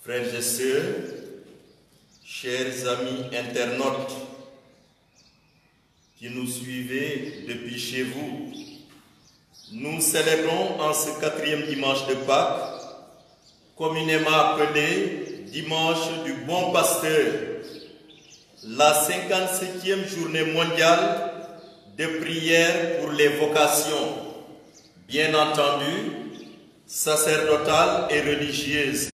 Frères et sœurs, chers amis internautes qui nous suivez depuis chez vous, nous célébrons en ce 4e dimanche de Pâques, communément appelé dimanche du bon pasteur, la 57e journée mondiale de prière pour les vocations, bien entendu, sacerdotales et religieuses.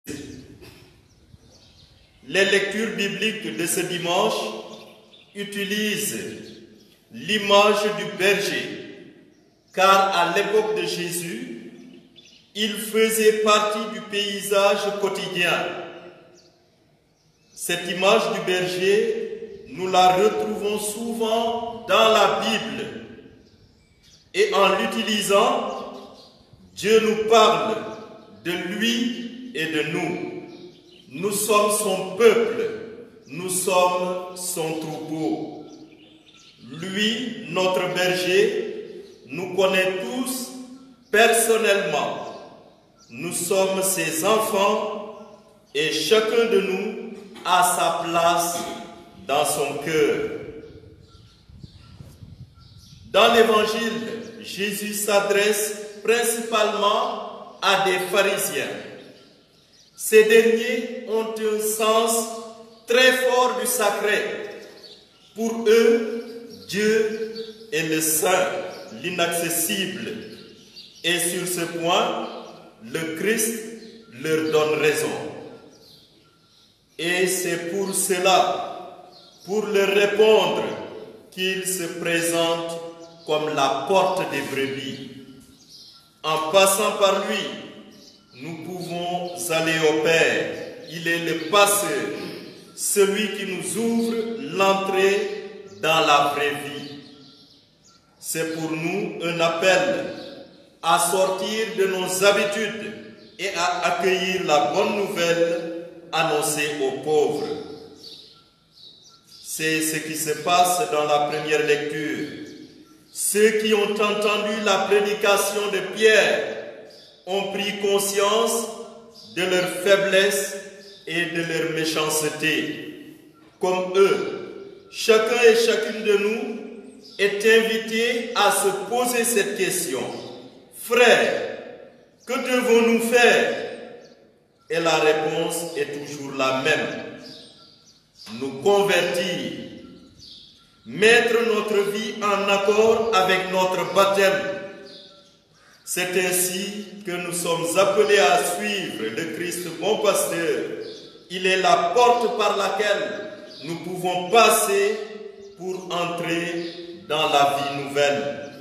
Les lectures bibliques de ce dimanche utilisent l'image du berger, car à l'époque de Jésus, il faisait partie du paysage quotidien. Cette image du berger, nous la retrouvons souvent dans la Bible. Et en l'utilisant, Dieu nous parle de lui et de nous. Nous sommes son peuple, nous sommes son troupeau. Lui, notre berger, nous connaît tous personnellement. Nous sommes ses enfants et chacun de nous a sa place dans son cœur. Dans l'Évangile, Jésus s'adresse principalement à des pharisiens. Ces derniers ont un sens très fort du sacré. Pour eux, Dieu est le saint, l'inaccessible. Et sur ce point, le Christ leur donne raison. Et c'est pour cela, pour leur répondre, qu'il se présente comme la porte des brebis. En passant par lui, nous pouvons aller au Père. Il est le passeur, celui qui nous ouvre l'entrée dans la vraie vie. C'est pour nous un appel à sortir de nos habitudes et à accueillir la bonne nouvelle annoncée aux pauvres. C'est ce qui se passe dans la première lecture. Ceux qui ont entendu la prédication de Pierre ont pris conscience de leur faiblesse et de leur méchanceté. Comme eux, chacun et chacune de nous est invité à se poser cette question. Frères, que devons-nous faire? Et la réponse est toujours la même. Nous convertir, mettre notre vie en accord avec notre baptême. C'est ainsi que nous sommes appelés à suivre le Christ bon pasteur. Il est la porte par laquelle nous pouvons passer pour entrer dans la vie nouvelle.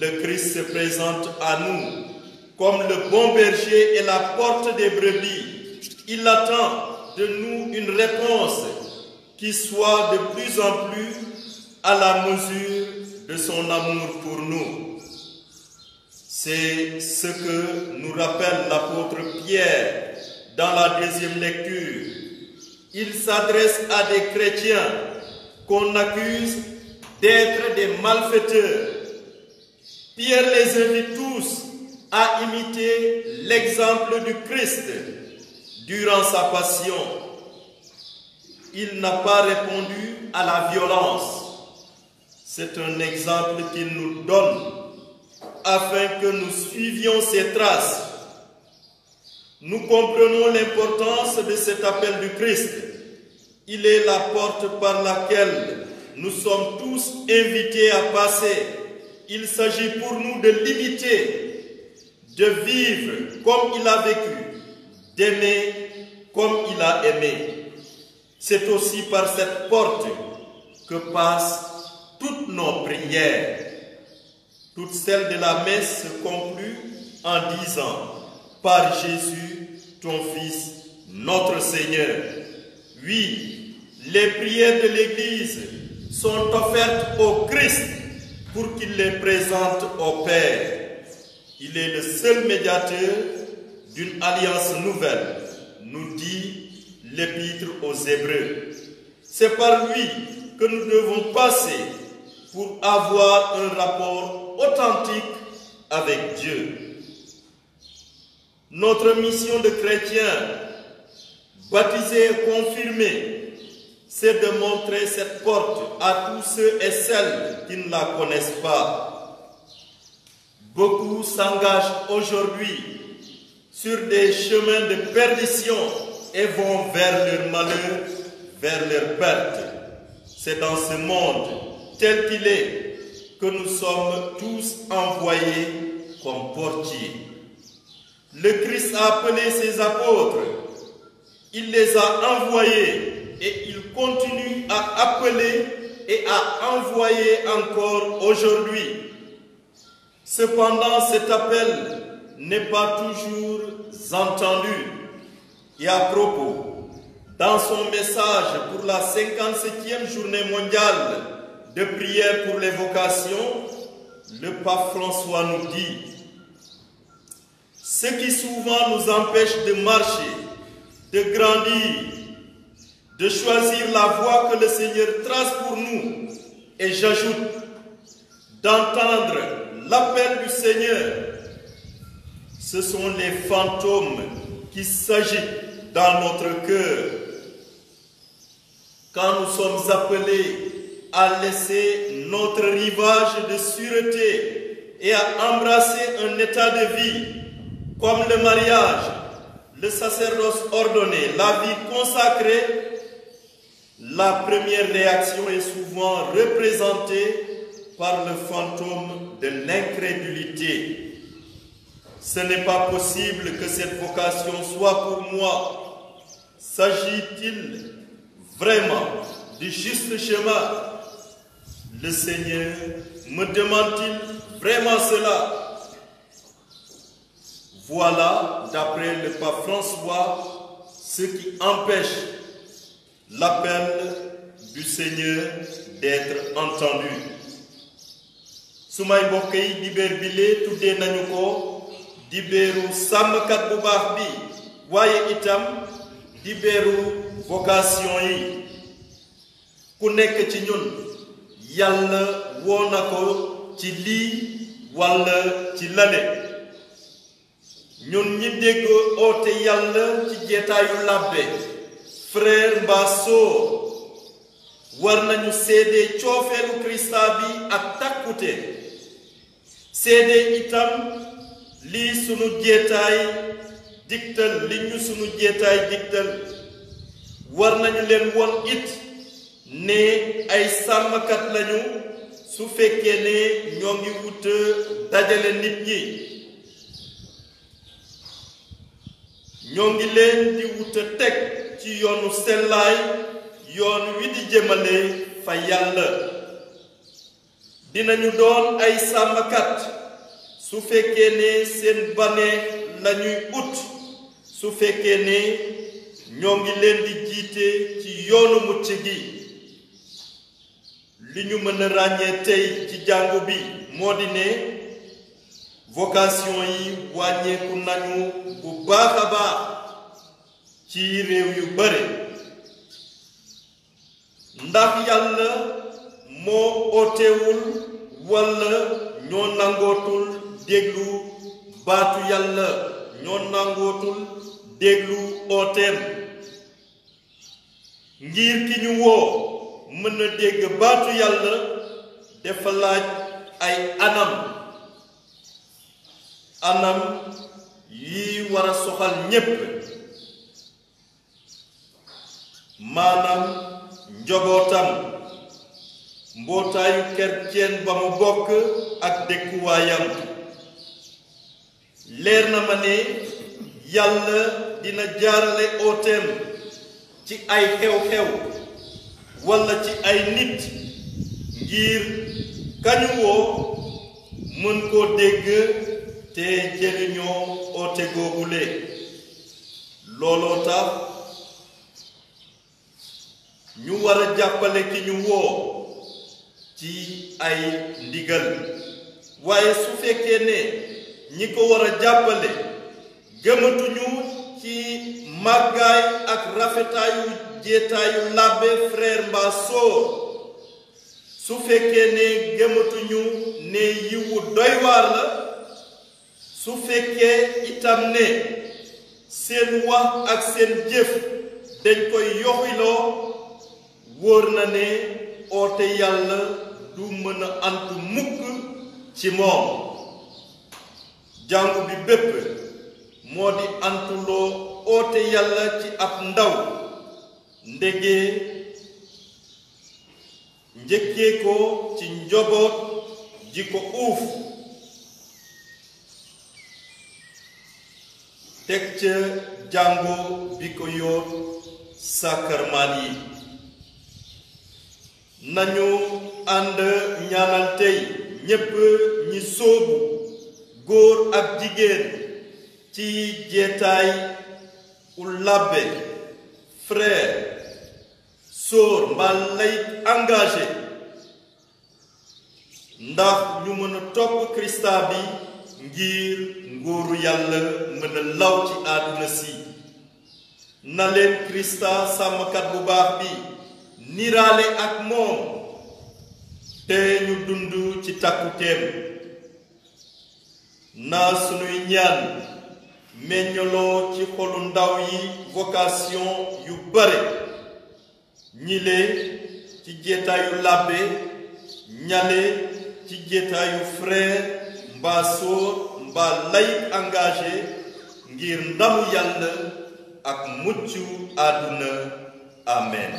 Le Christ se présente à nous comme le bon berger et la porte des brebis. Il attend de nous une réponse qui soit de plus en plus à la mesure de son amour pour nous. C'est ce que nous rappelle l'apôtre Pierre dans la deuxième lecture. Il s'adresse à des chrétiens qu'on accuse d'être des malfaiteurs. Pierre les invite tous à imiter l'exemple du Christ durant sa passion. Il n'a pas répondu à la violence. C'est un exemple qu'il nous donne afin que nous suivions ses traces. Nous comprenons l'importance de cet appel du Christ. Il est la porte par laquelle nous sommes tous invités à passer. Il s'agit pour nous de l'imiter, de vivre comme il a vécu, d'aimer comme il a aimé. C'est aussi par cette porte que passent toutes nos prières. Toutes celles de la messe se concluent en disant « Par Jésus, ton Fils, notre Seigneur ». Oui, les prières de l'Église sont offertes au Christ pour qu'il les présente au Père. Il est le seul médiateur d'une alliance nouvelle, nous dit l'Épître aux Hébreux. C'est par lui que nous devons passer pour avoir un rapport authentique avec Dieu. Notre mission de chrétien baptiser et confirmer, c'est de montrer cette porte à tous ceux et celles qui ne la connaissent pas. Beaucoup s'engagent aujourd'hui sur des chemins de perdition et vont vers leur malheur, vers leur perte. C'est dans ce monde tel qu'il est que nous sommes tous envoyés comme portiers. Le Christ a appelé ses apôtres, il les a envoyés et il continue à appeler et à envoyer encore aujourd'hui. Cependant, cet appel n'est pas toujours entendu. Et à propos, dans son message pour la 57e journée mondiale de prière pour les vocations, le pape François nous dit: ce qui souvent nous empêche de marcher, de grandir, de choisir la voie que le Seigneur trace pour nous, et j'ajoute, d'entendre l'appel du Seigneur, ce sont les fantômes qui s'agitent dans notre cœur. Quand nous sommes appelés à laisser notre rivage de sûreté et à embrasser un état de vie comme le mariage, le sacerdoce ordonné, la vie consacrée, la première réaction est souvent représentée par le fantôme de l'incrédulité. Ce n'est pas possible que cette vocation soit pour moi. S'agit-il vraiment du juste chemin? Le Seigneur me demande-t-il vraiment cela? Voilà, d'après le pape François, ce qui empêche l'appel du Seigneur d'être entendu. Sumay mbokk yi dibeer bi lee tuddee nañu ko dibeeru sàmmkat bu baax bi, waaye itam dibeeru vocation yi. Ku nekk ci ñun Yàlla woo na ko ci lii walla ci lale. Ñun ñi dégg oote Yàlla ci jeetaayu làbbe, frère mbaa sœur, war nañu seede coofeelu Krista bi ak takkute, seede itam lii sunu jeetaay digtal, li ñu sunu jeetaay digtal. War nañu leen won it ne ay sàmmkat lañu, su fekkee ne ñoo ngi wut dajale nit ñi. Ñoo ngi leen di wut teg ci yoonu sellaay, yoon wi di jëmale fa Yàlla. Dinañu doon ay sàmmkat su fekkee ne seen baneex lañuy ut, su fekkee ne ñoo ngi leen di jiite ci yoonu mucc gi. Li ñu mën a ràññee tey ci jàngu bi moo di ne vocation yi wàññeeku nañu bu baax a baax ci réew yu bare. Ndax Yàlla moo ootewul walla ñoo nangootul déglu baatu Yàlla, ñoo nangootul déglu ooteem? Ngir ki ñu woo mën na dégg baatu Yàlla dafa laaj ay anam yi war a soxal ñépp, maanaam njobootam, mbootaayu kerceen ba mu bokk ak dëkkuwaayam. Leer na ma ne Yàlla dina jaarale ooteem ci ay xew-xew walla ci ay nit ngir kañu woo mën koo dégg te jëriñoo oote googule. Looloo tax ñu war a jàppale ki ñu woo ci ay ndigal. Waaye su fekkee ne ñi ko war a jàppale gëmatuñu ci màggaay ak rafetaayu jeetaayu làbbe, frère mbaa sœur, su fekkee ne gëmatuñu ne yiwu doy waar la, su fekkee itam ne seen wax ak seen jëf dañ koy yoxiloo wóor na ne oote yàlla du mën a antu mukk ci moom. jàngu bi bépp moo di antuloo oote yàlla ci ab ndaw ndege njëkkee ko ci njoboot ji ko uuf teg ca jàngo bi ko yoot sàkkarmaan yi. nañu ànd ñaanal tey ñépp ñi sóobu góor ak jigéen ci jeetaay u labbe frère sóor mbaa layit engagé ndax ñu mën a topp Krista bi ngir nguuru yàlla mën a law ci àdduna si. na leen Krista sàmmkat bu baax bi niraale ak moom te ñu dund ci takkuteem. na sunuy ñaan meññaloo ci xolu ndaw yi vocation yu bare ñile ci jeetaayu labbe ñale ci jeetaayu frère mbaa sóor mbaa layit engagé ngir ndamu yàlla ak mucc àdduna amen.